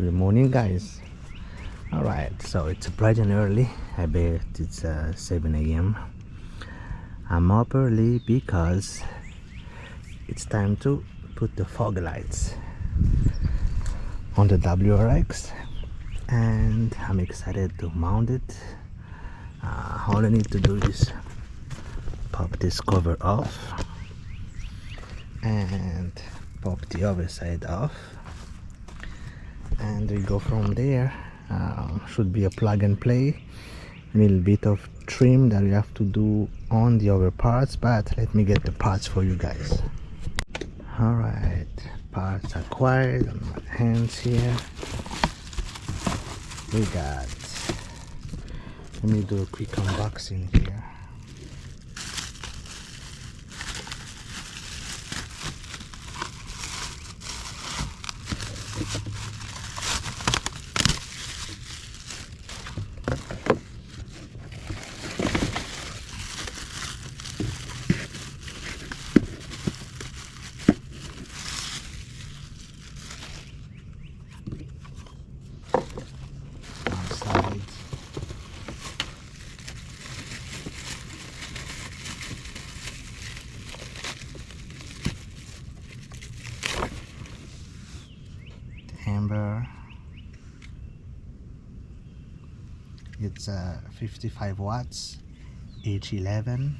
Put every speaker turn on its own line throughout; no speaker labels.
Good morning, guys. All right, so it's bright and early. I bet it's 7 a.m. I'm up early because it's time to put the fog lights on the WRX, and I'm excited to mount it. All I need to do is pop this cover off and pop the other side off, and we go from there. Should be a plug and play. A little bit of trim that we have to do on the other parts, but let me get the parts for you guys. All right, parts acquired on my hands here. We got, let me do a quick unboxing here. Amber, it's 55 watts, H11.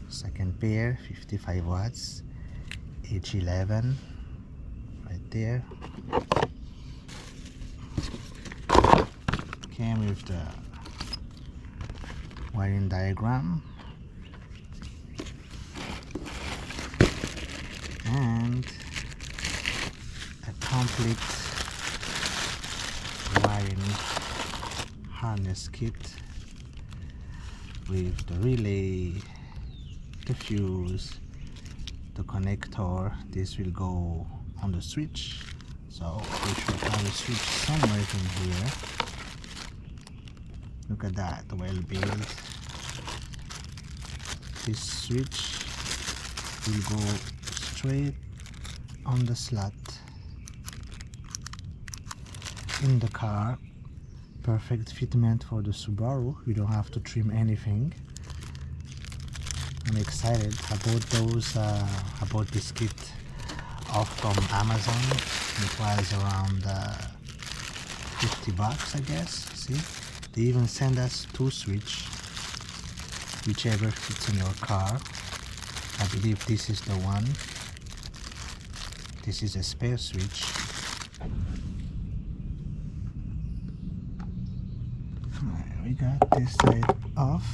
Second pair, 55 watts, H11, right there. Came with the wiring diagram and a complete wiring harness kit with the relay, the fuse, the connector. This will go on the switch, so we should have a switch somewhere in here. Look at that, well built. This switch will go straight on the slot in the car. Perfect fitment for the Subaru. You don't have to trim anything. I'm excited. I bought this kit off from Amazon. It was around $50, I guess. See? They even send us two switches, whichever fits in your car. I believe this is the one. This is a spare switch. Alright, we got this side off.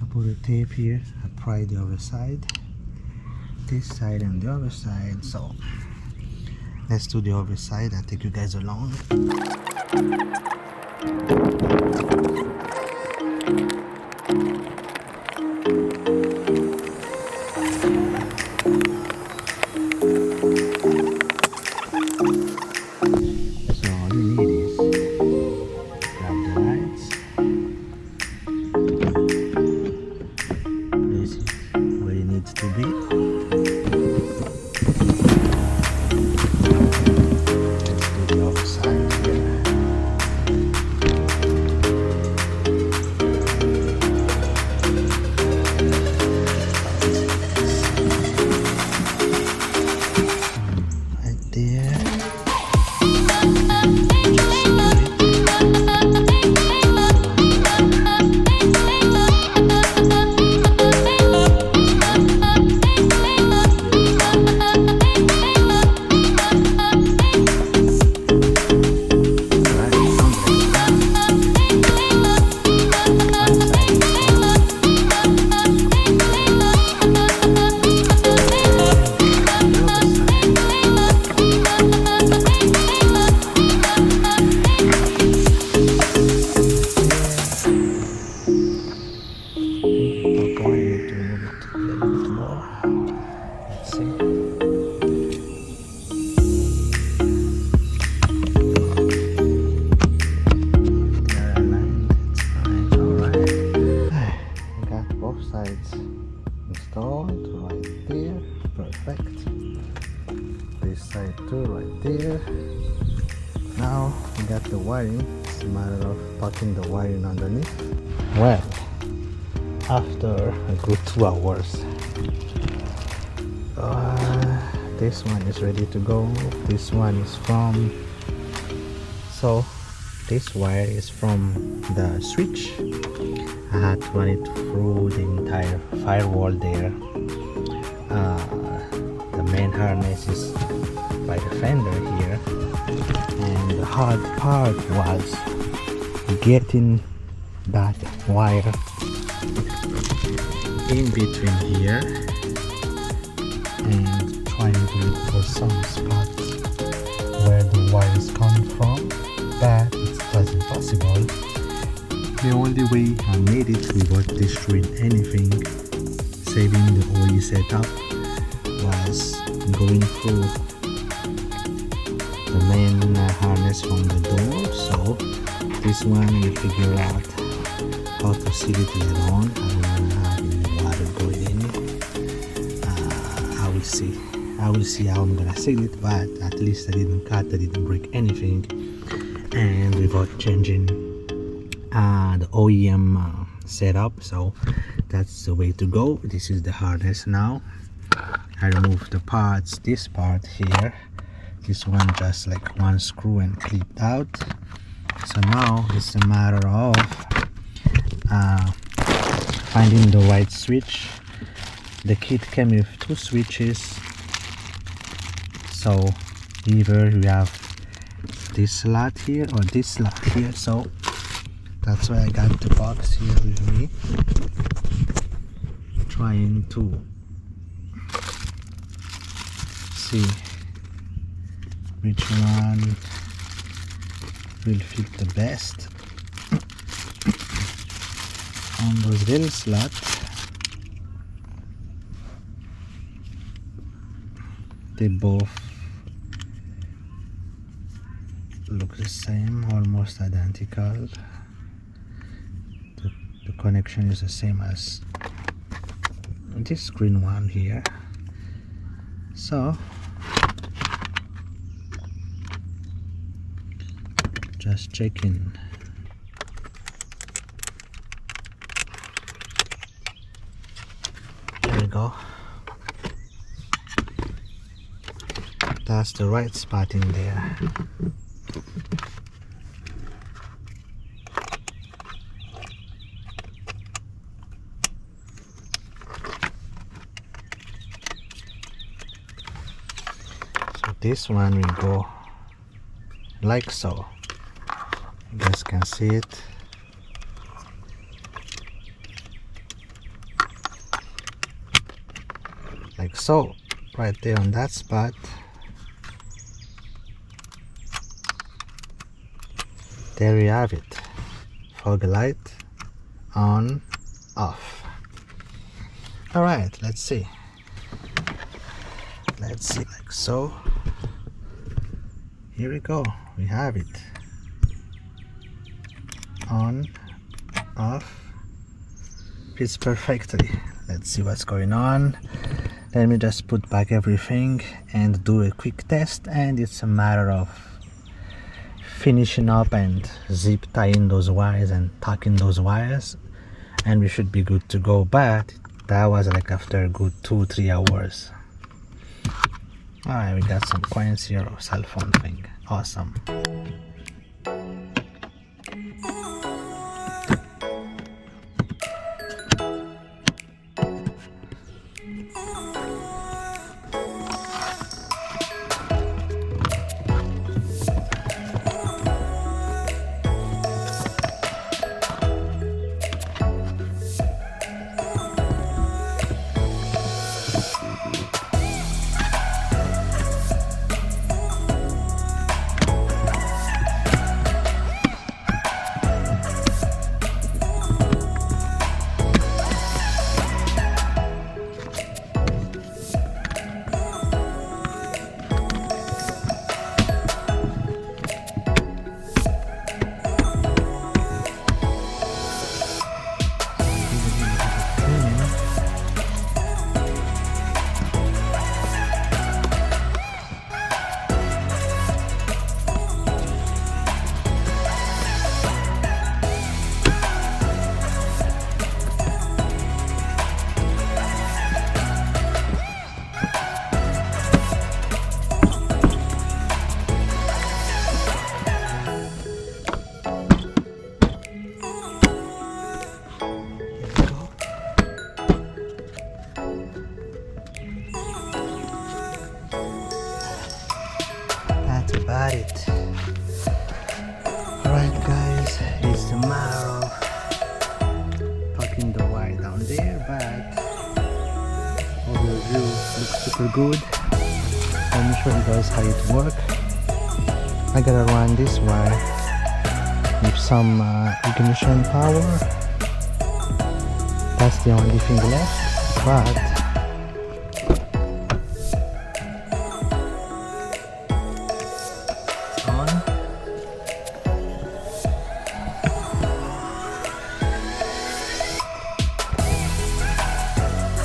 I put a tape here. I pry the other side. This side and the other side. So let's do the other side. I'll take you guys along. Side 2 right there. Now we got the wiring. It's a matter of putting the wiring underneath. Well, after a good 2 hours, this one is ready to go. This one is from, so this wire is from the switch. I had to run it through the entire firewall there. The main harness is by the fender here, and the hard part was getting that wire in between here and trying to look for some spots where the wire is coming from, but it was impossible. The only way I made it without destroying anything, saving the OE setup, was going through the main harness from the door. So this one we figure out how to seal it later on. I don't want to have any water going in. I will see how I'm gonna seal it, but at least I didn't cut, I didn't break anything, and without changing the OEM setup. So that's the way to go. This is the harness now. I removed the parts, this part here, this one just like one screw and clipped out. So now it's a matter of finding the right switch. The kit came with 2 switches, so either you have this slot here or this slot here, so that's why I got the box here with me, trying to see which one will fit the best on those little slots. They both look the same, almost identical. The connection is the same as this green one here. So just checking. There we go. That's the right spot in there. So this one will go like so. You guys can see it. Like so, right there on that spot. There we have it. Fog light on, off. Alright, let's see. Let's see, like so. Here we go. We have it. On, off. Fits perfectly. Let's see what's going on. Let me just put back everything and do a quick test, and it's a matter of finishing up and zip tying those wires and tucking those wires, and we should be good to go. But that was like after a good 2-3 hours. Alright, we got some coins here, or cell phone thing. Awesome. got it. Alright guys, it's a matter of tucking the wire down there, but overview looks super good. Let me show you guys how it works. I gotta run this wire with some ignition power. That's the only thing left, but it's on.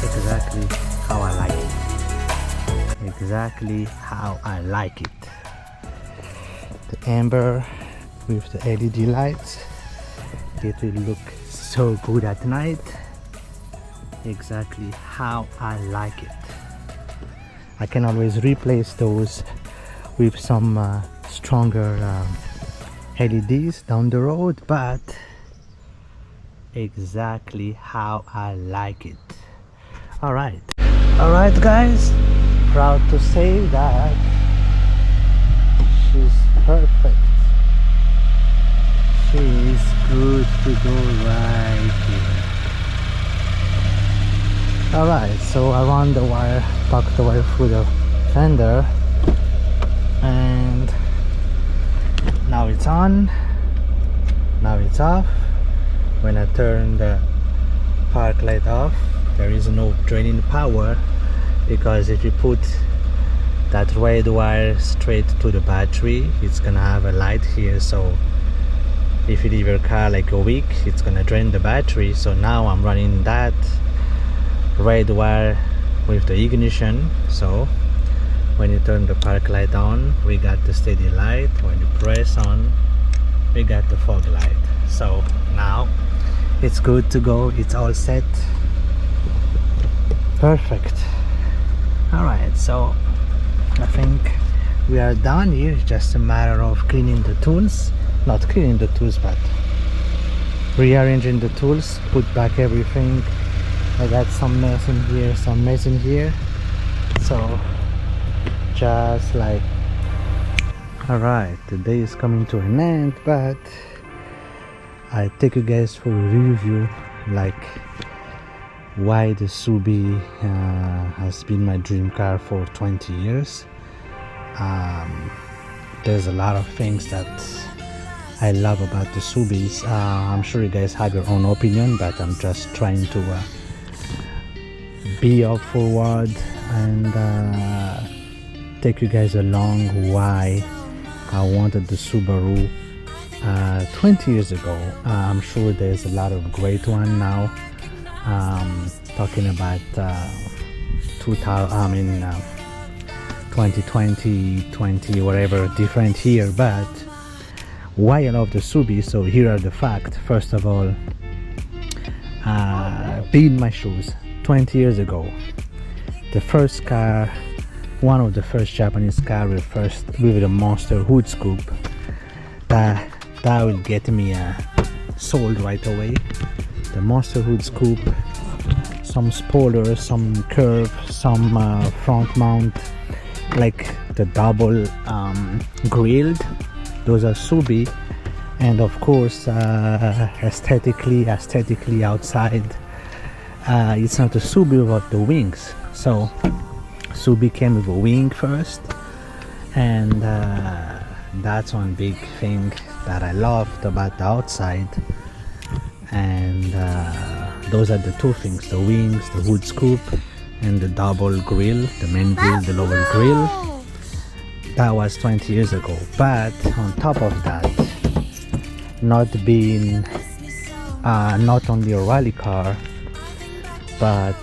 Exactly how I like it. Exactly how I like it. The amber with the LED lights, it will look so good at night. Exactly how I like it. I can always replace those with some stronger LEDs down the road, but exactly how I like it. Alright guys, proud to say that she's perfect. She's good to go right here. Alright, so I run the wire, tuck the wire through the fender, and now it's on, now it's off. When I turn the park light off, there is no draining power, because if you put that red wire straight to the battery, it's gonna have a light here, so if you leave your car like a week, it's gonna drain the battery. So now I'm running that red wire with the ignition, so when you turn the park light on, we got the steady light. When you press on, we got the fog light. So now it's good to go, it's all set. Perfect. Alright, so I think we are done here. It's just a matter of cleaning the tools, not cleaning the tools, but rearranging the tools, put back everything. I got some mess in here, some mess in here, so just like, alright, the day is coming to an end, but I take you guys for a review, like why the Subie has been my dream car for 20 years. There's a lot of things that I love about the Subies. I'm sure you guys have your own opinion, but I'm just trying to be up forward and take you guys along why I wanted the Subaru 20 years ago. I'm sure there's a lot of great one now. Talking about 2020, 20, whatever, different year, but why I love the Subie. So here are the facts. First of all, be in my shoes 20 years ago, the first car, one of the first Japanese car with the monster hood scoop, that will get me sold right away. The monster hood scoop, some spoilers, some curve, some front mount, like the double grilled, those are Subie. And of course aesthetically outside, it's not a Subie without the wings. So Subie came with a wing first, and that's one big thing that I loved about the outside. And those are the two things, the wings, the hood scoop, and the double grill, the main grill, the lower grill. That was 20 years ago. But on top of that, not being not only a rally car, but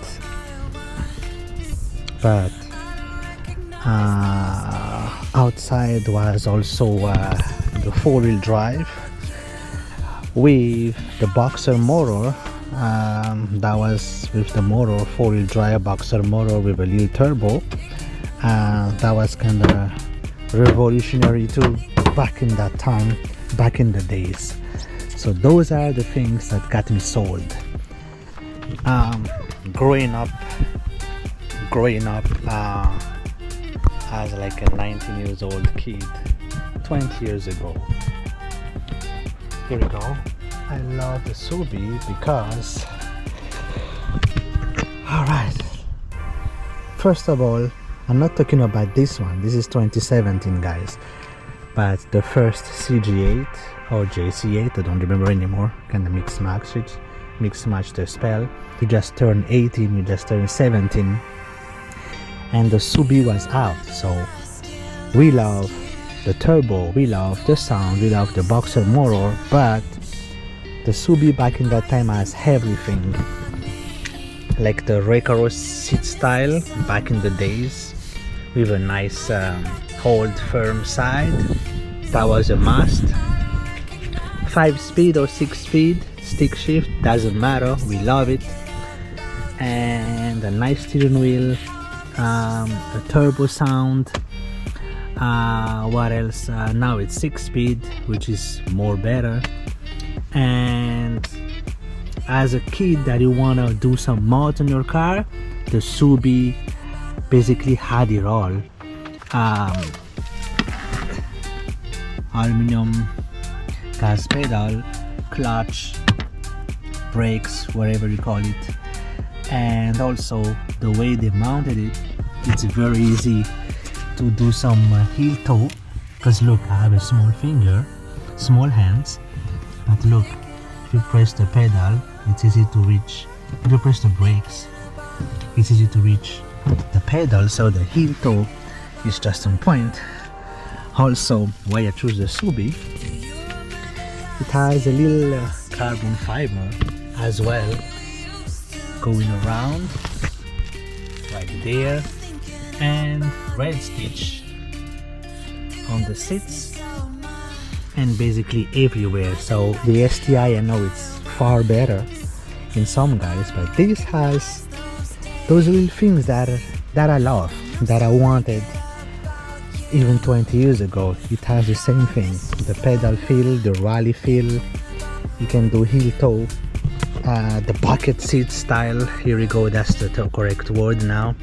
outside was also the four-wheel drive with the boxer motor. That was with the motor, four-wheel drive boxer motor with a little turbo. That was kind of revolutionary too, back in that time, back in the days. So those are the things that got me sold. Growing up as like a 19 years old kid, 20 years ago. Here we go. I love the Subie because, alright, first of all, I'm not talking about this one. This is 2017, guys. But the first CG8 or JC8, I don't remember anymore. Kind of mix match the spell. You just turn 18, you just turn 17, and the Subie was out. So we love the turbo, we love the sound, we love the boxer motor, but the Subie back in that time has everything, like the Recaro seat style back in the days, with a nice hold firm side. That was a must. 5-speed or 6-speed stick shift, doesn't matter, we love it. And a nice steering wheel, a turbo sound. What else? Now it's 6-speed, which is more better. And as a kid that you want to do some mods on your car, the Subie basically had it all. Aluminum gas pedal, clutch, brakes, whatever you call it. And also the way they mounted it, it's very easy to do some heel toe, because look, I have a small finger, small hands, but look, if you press the pedal, it's easy to reach. If you press the brakes, it's easy to reach the pedal, so the heel toe is just on point. Also, why I choose the Subie, it has a little carbon fiber as well going around right there, and red stitch on the seats and basically everywhere. So the STI, I know it's far better in some guys, but this has those little things that I love, that I wanted even 20 years ago. It has the same thing, the pedal feel, the rally feel. You can do heel toe, the bucket seat style, here we go, that's the correct word now.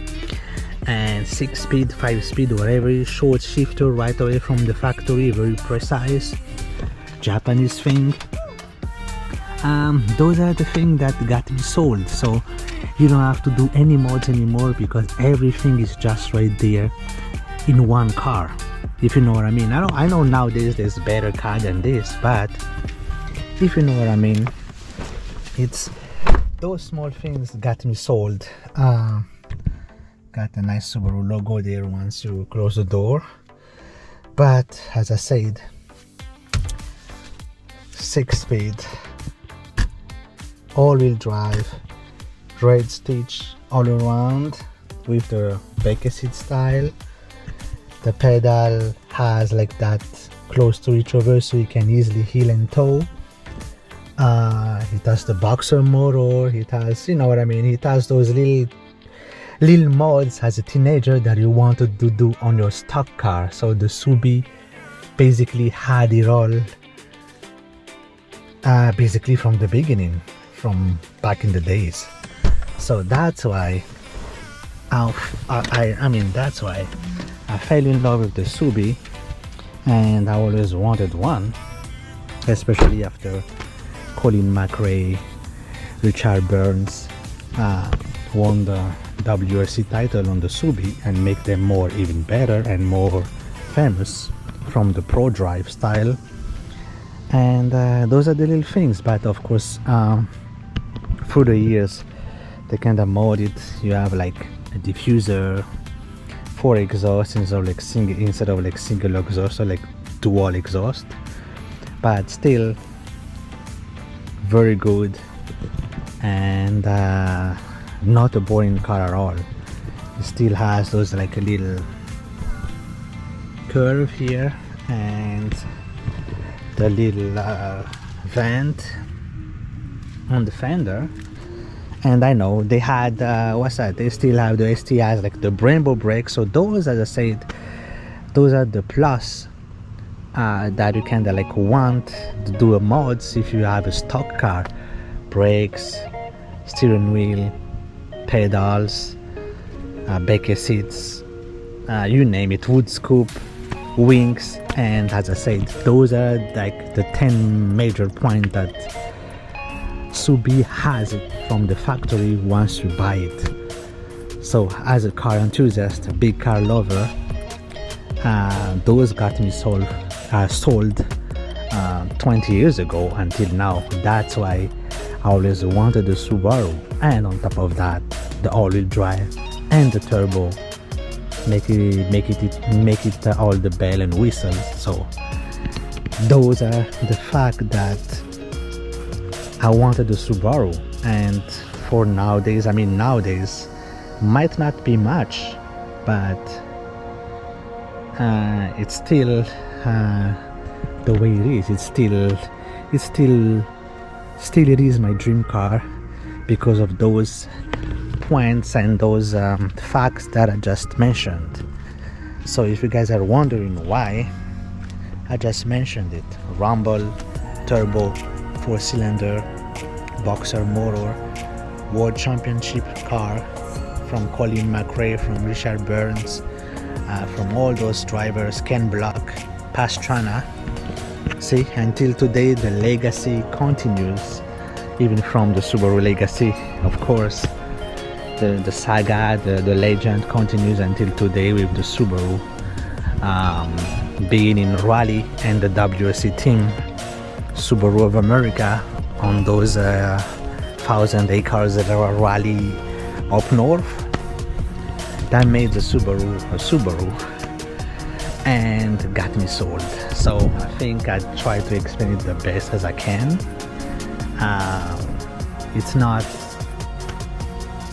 And 6-speed, 5-speed, whatever, short shifter right away from the factory, very precise, Japanese thing. Those are the things that got me sold. So you don't have to do any mods anymore, because everything is just right there in one car, if you know what I mean. I know nowadays there's better car than this, but if you know what I mean, it's those small things got me sold. Got a nice Subaru logo there once you close the door, but as I said, 6-speed, all-wheel drive, red stitch all around with the bucket seat style. The pedal has like that close to each other, so you can easily heel and toe. It has the boxer motor, it has, you know what I mean, it has those little mods as a teenager that you wanted to do on your stock car. So the Subie basically had it all, basically from the beginning, from back in the days. So that's why that's why I fell in love with the Subie, and I always wanted one, especially after Colin McRae, Richard Burns won the WRC title on the Subie and make them more even better and more famous from the Pro Drive style. And those are the little things, but of course through the years they kind of mod it. You have like a diffuser, 4 exhausts instead of like single exhaust, or like dual exhaust, but still very good, and not a boring car at all. It still has those like a little curve here, and the little vent on the fender. And I know they had what's that, they still have the STIs, like the Brembo brakes. So those, as I said, those are the plus that you kind of like want to do a mods if you have a stock car. Brakes, steering wheel, pedals, bucket seats, you name it, wood scoop, wings, and as I said, those are like the 10 major points that Subie has it from the factory once you buy it. So as a car enthusiast, a big car lover, those got me sold 20 years ago until now. That's why I always wanted the Subaru, and on top of that, the all-wheel drive and the turbo make it all the bell and whistles. So those are the fact that I wanted the Subaru. And for nowadays, I mean, nowadays might not be much, but it's still the way it is. It is my dream car because of those points and those facts that I just mentioned. So if you guys are wondering why, I just mentioned it: rumble, turbo, 4-cylinder, boxer motor, world championship car from Colin McRae, from Richard Burns, from all those drivers, Ken Block, Pastrana. See, until today the legacy continues, even from the Subaru legacy, of course. The saga, the legend continues until today with the Subaru being in rally and the WRC team, Subaru of America, on those 1,000 acres that are rally up north. That made the Subaru a Subaru and got me sold. So I think I try to explain it the best as I can. It's not,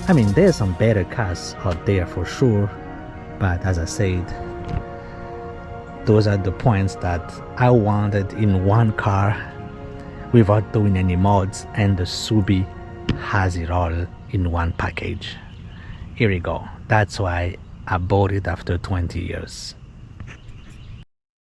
I mean, there's some better cars out there for sure, but as I said, those are the points that I wanted in one car without doing any mods, and the Subie has it all in one package. Here we go. That's why I bought it after 20 years.